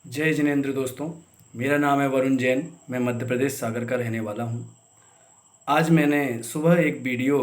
जय जिनेंद्र दोस्तों। मेरा नाम है वरुण जैन। मैं मध्य प्रदेश सागर का रहने वाला हूँ। आज मैंने सुबह एक वीडियो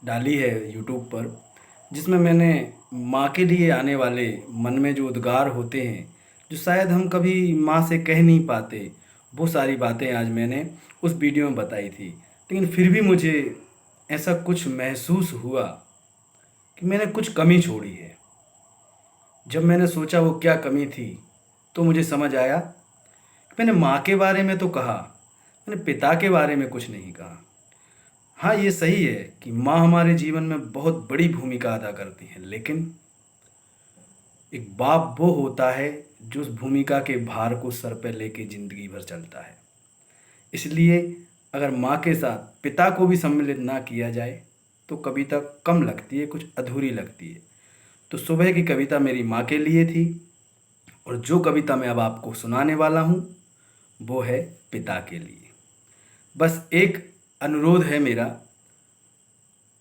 डाली है यूट्यूब पर, जिसमें मैंने माँ के लिए आने वाले मन में जो उद्गार होते हैं, जो शायद हम कभी माँ से कह नहीं पाते, वो सारी बातें आज मैंने उस वीडियो में बताई थी। लेकिन फिर भी मुझे ऐसा कुछ महसूस हुआ कि मैंने कुछ कमी छोड़ी है। जब मैंने सोचा वो क्या कमी थी, तो मुझे समझ आया कि मैंने माँ के बारे में तो कहा, मैंने पिता के बारे में कुछ नहीं कहा। हाँ, ये सही है कि माँ हमारे जीवन में बहुत बड़ी भूमिका अदा करती है, लेकिन एक बाप वो होता है जो उस भूमिका के भार को सर पर लेके ज़िंदगी भर चलता है। इसलिए अगर माँ के साथ पिता को भी सम्मिलित ना किया जाए तो कविता कम लगती है, कुछ अधूरी लगती है। तो सुबह की कविता मेरी माँ के लिए थी, और जो कविता मैं अब आपको सुनाने वाला हूँ वो है पिता के लिए। बस एक अनुरोध है मेरा,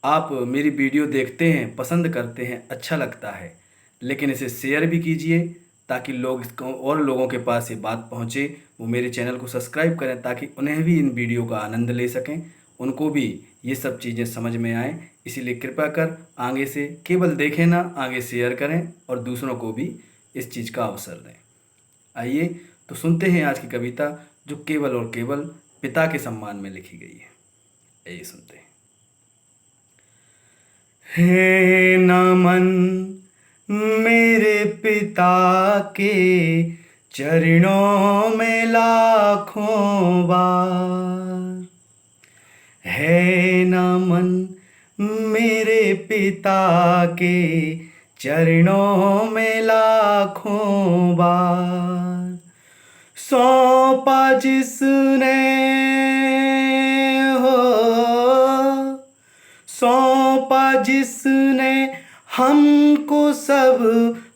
आप मेरी वीडियो देखते हैं, पसंद करते हैं, अच्छा लगता है, लेकिन इसे शेयर भी कीजिए ताकि लोग इसको और लोगों के पास ये बात पहुँचे। वो मेरे चैनल को सब्सक्राइब करें ताकि उन्हें भी इन वीडियो का आनंद ले सकें, उनको भी ये सब चीज़ें समझ में आएँ। इसीलिए कृपया कर आगे से केवल देखें ना, आगे शेयर करें और दूसरों को भी इस चीज़ का अवसर दें। आइए तो सुनते हैं आज की कविता, जो केवल और केवल पिता के सम्मान में लिखी गई है। आइए सुनते हैं। हे नमन मेरे पिता के चरणों में लाखों बार। है नमन मेरे पिता के चरणों में लाखों बार। सौंपा जिसने हो, सौंपा जिसने हमको सब,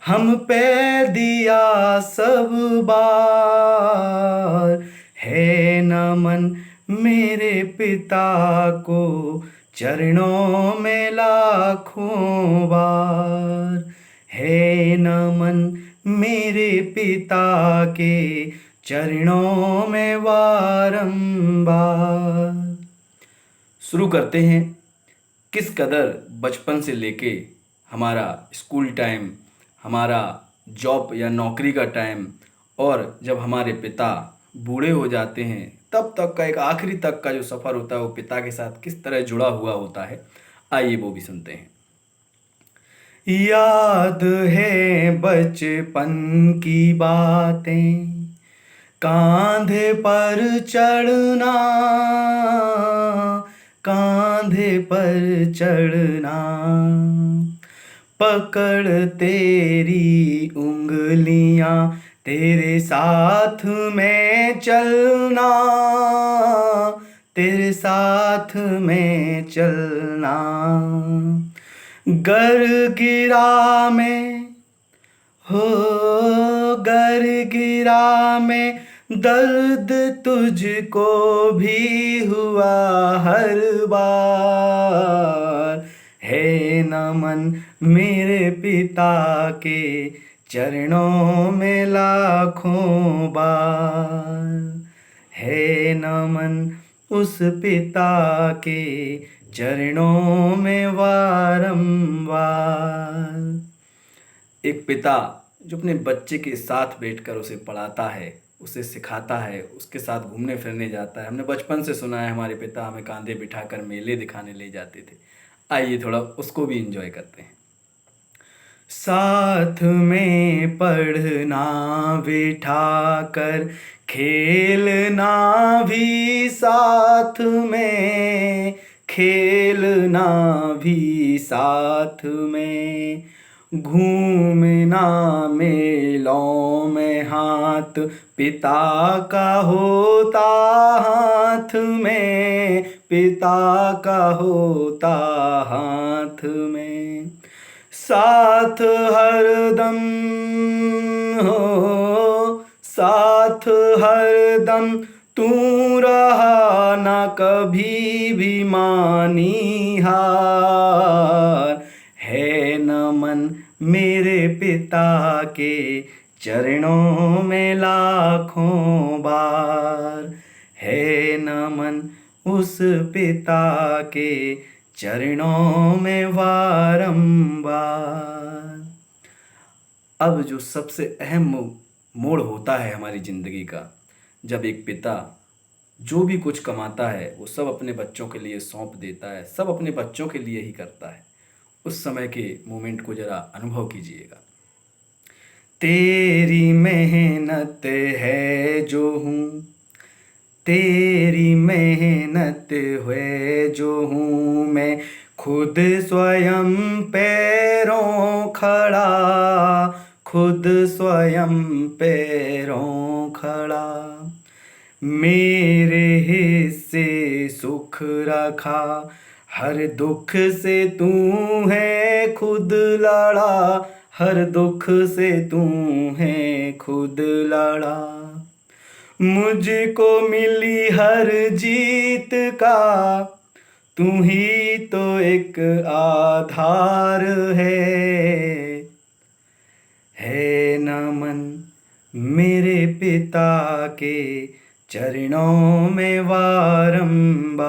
हम पे दिया सब बार। है नमन मेरे पिता को चरणों में लाखों बार। है नमन मेरे पिता के चरणों में बारंबार। शुरू करते हैं। किस कदर बचपन से लेके हमारा स्कूल टाइम, हमारा जॉब या नौकरी का टाइम, और जब हमारे पिता बूढ़े हो जाते हैं तब तक का एक आखिरी तक का जो सफ़र होता है वो पिता के साथ किस तरह जुड़ा हुआ होता है, आइए वो भी सुनते हैं। याद है बचपन की बातें, कांधे पर चढ़ना, कांधे पर चढ़ना, पकड़ तेरी उंगलियां, तेरे साथ में चलना, तेरे साथ में चलना। गर गिरा में हो, गर गिरा में दर्द तुझको भी हुआ हर बार। है नमन मेरे पिता के चरणों में लाखों बार। है नमन उस पिता के चरणों में बारंबार। एक पिता जो अपने बच्चे के साथ बैठकर उसे पढ़ाता है, उसे सिखाता है, उसके साथ घूमने फिरने जाता है। हमने बचपन से सुना है हमारे पिता हमें कांधे बिठाकर मेले दिखाने ले जाते थे। आइए थोड़ा उसको भी एंजॉय करते हैं। साथ में पढ़ना बिठा कर, खेलना भी साथ में, खेलना भी साथ में, घूमना मेलों में हाथ पिता का होता, हाथ में पिता का होता, हाथ में। साथ हरदम हो, साथ हरदम तू रहा ना कभी भी मानी हार। है नमन मेरे पिता के चरणों में लाखों बार, है नमन उस पिता के चरणों में वारंबार। अब जो सबसे अहम मोड़ होता है हमारी ज़िंदगी का, जब एक पिता जो भी कुछ कमाता है वो सब अपने बच्चों के लिए सौंप देता है, सब अपने बच्चों के लिए ही करता है, उस समय के मोमेंट को ज़रा अनुभव कीजिएगा। तेरी मेहनत है जो हूँ, तेरी मेहनत है जो हूँ मैं, खुद स्वयं पैरों खड़ा, खुद स्वयं पैरों खड़ा। मेरे हिस्से सुख रखा, हर दुख से तू है खुद लड़ा, हर दुख से तू है खुद लड़ा। मुझको मिली हर जीत का तू ही तो एक आधार है नमन मेरे पिता के चरणों में वारंबार,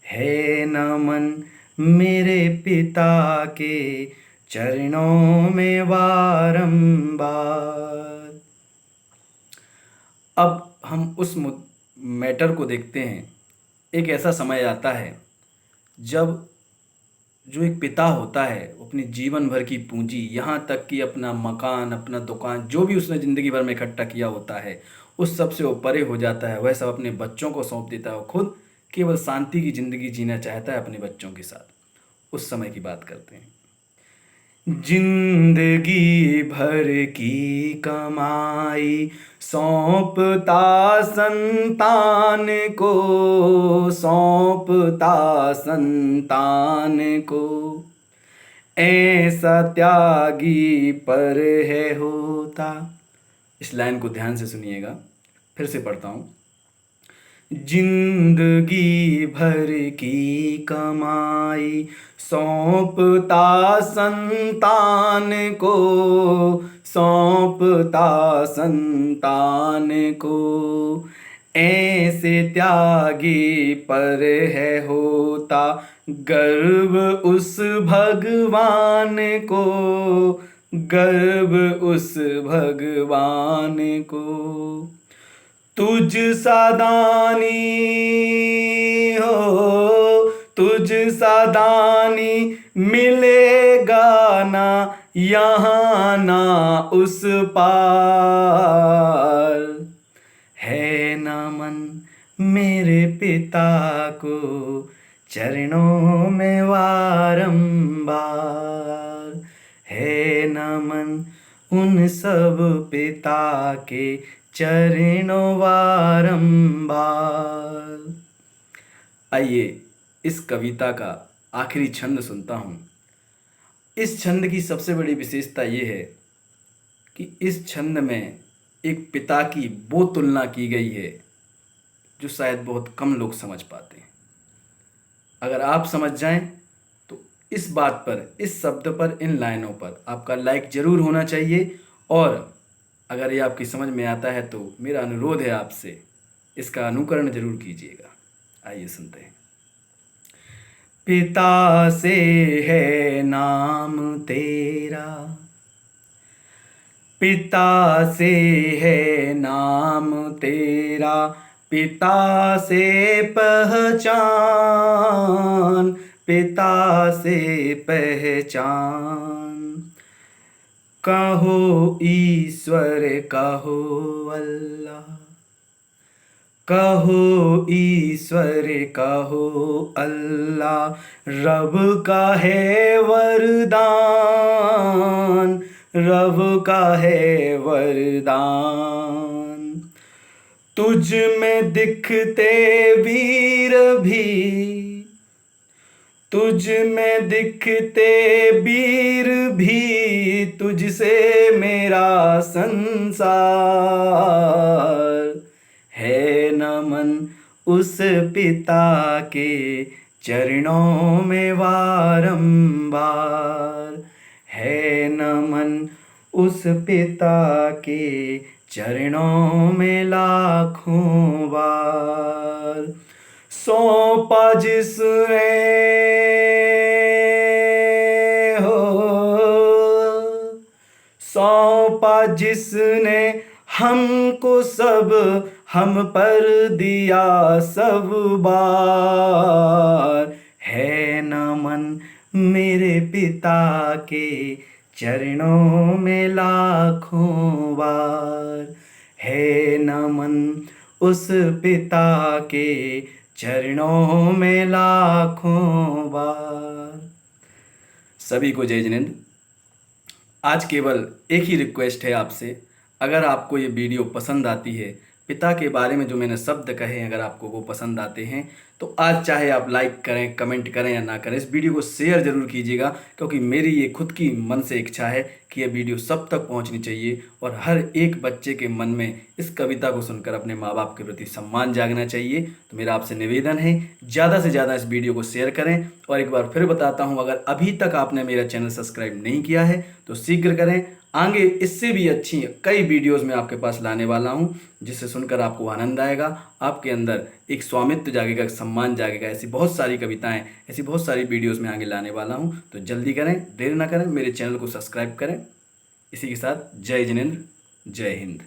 है नमन मेरे पिता के चरणों में वारंबार। अब हम उस मैटर को देखते हैं। एक ऐसा समय आता है जब जो एक पिता होता है वो अपनी जीवन भर की पूंजी, यहाँ तक कि अपना मकान, अपना दुकान, जो भी उसने ज़िंदगी भर में इकट्ठा किया होता है, उस सब से वो परे हो जाता है। वह सब अपने बच्चों को सौंप देता है और खुद केवल शांति की ज़िंदगी जीना चाहता है अपने बच्चों के साथ। उस समय की बात करते हैं। जिंदगी भर की कमाई सौंपता संतान को, सौंपता संतान को, ऐसा त्यागी पर है होता। इस लाइन को ध्यान से सुनिएगा, फिर से पढ़ता हूँ। जिंदगी भर की कमाई सौंपता संतान को, सौंपता संतान को, ऐसे त्यागी पर है होता गर्व उस भगवान को, गर्व उस भगवान को। तुझ सादानी हो, तुझ सादानी मिलेगा ना यहाँ ना उस पार, है नमन मेरे पिता को चरणों में वारंबार, है नमन उन सब पिता के चरणों वारंबार। आइए इस कविता का आखिरी छंद सुनता हूँ। इस छंद की सबसे बड़ी विशेषता ये है कि इस छंद में एक पिता की वो तुलना की गई है जो शायद बहुत कम लोग समझ पाते हैं। अगर आप समझ जाएं तो इस बात पर, इस शब्द पर, इन लाइनों पर आपका लाइक ज़रूर होना चाहिए। और अगर ये आपकी समझ में आता है तो मेरा अनुरोध है आपसे, इसका अनुकरण जरूर कीजिएगा। आइए सुनते हैं। पिता से है नाम तेरा, पिता से है नाम तेरा, पिता से पहचान, पिता से पहचान। कहो ईश्वर कहो अल्लाह, कहो ईश्वर कहो अल्लाह, रब का है वरदान, रब का है वरदान। तुझ में दिखते वीर भी, तुझ में दिखते वीर भी, तुझसे मेरा संसार, है नमन उस पिता के चरणों में वारंबार, है नमन उस पिता के चरणों में लाखों बार। सौंपा जिसने हो, सौंपा जिसने हमको सब, हम पर दिया सब बार। है नमन मेरे पिता के चरणों में लाखों बार। है नमन उस पिता के चरणों में लाखों बार। सभी को जय जिनेंद्र। आज केवल एक ही रिक्वेस्ट है आपसे, अगर आपको ये वीडियो पसंद आती है, पिता के बारे में जो मैंने शब्द कहे हैं अगर आपको वो पसंद आते हैं, तो आज चाहे आप लाइक करें, कमेंट करें या ना करें, इस वीडियो को शेयर ज़रूर कीजिएगा, क्योंकि मेरी ये खुद की मन से इच्छा है कि ये वीडियो सब तक पहुंचनी चाहिए और हर एक बच्चे के मन में इस कविता को सुनकर अपने माँ बाप के प्रति सम्मान जागना चाहिए। तो मेरा आपसे निवेदन है, ज़्यादा से ज़्यादा इस वीडियो को शेयर करें। और एक बार फिर बताता हूँ, अगर अभी तक आपने मेरा चैनल सब्सक्राइब नहीं किया है तो शीघ्र करें। आगे इससे भी अच्छी कई वीडियोस मैं आपके पास लाने वाला हूं, जिसे सुनकर आपको आनंद आएगा, आपके अंदर एक स्वामित्व जागेगा, सम्मान जागेगा। ऐसी बहुत सारी कविताएं, ऐसी बहुत सारी वीडियोस मैं आगे लाने वाला हूं, तो जल्दी करें, देर ना करें, मेरे चैनल को सब्सक्राइब करें। इसी के साथ जय जिनेंद्र, जय हिंद।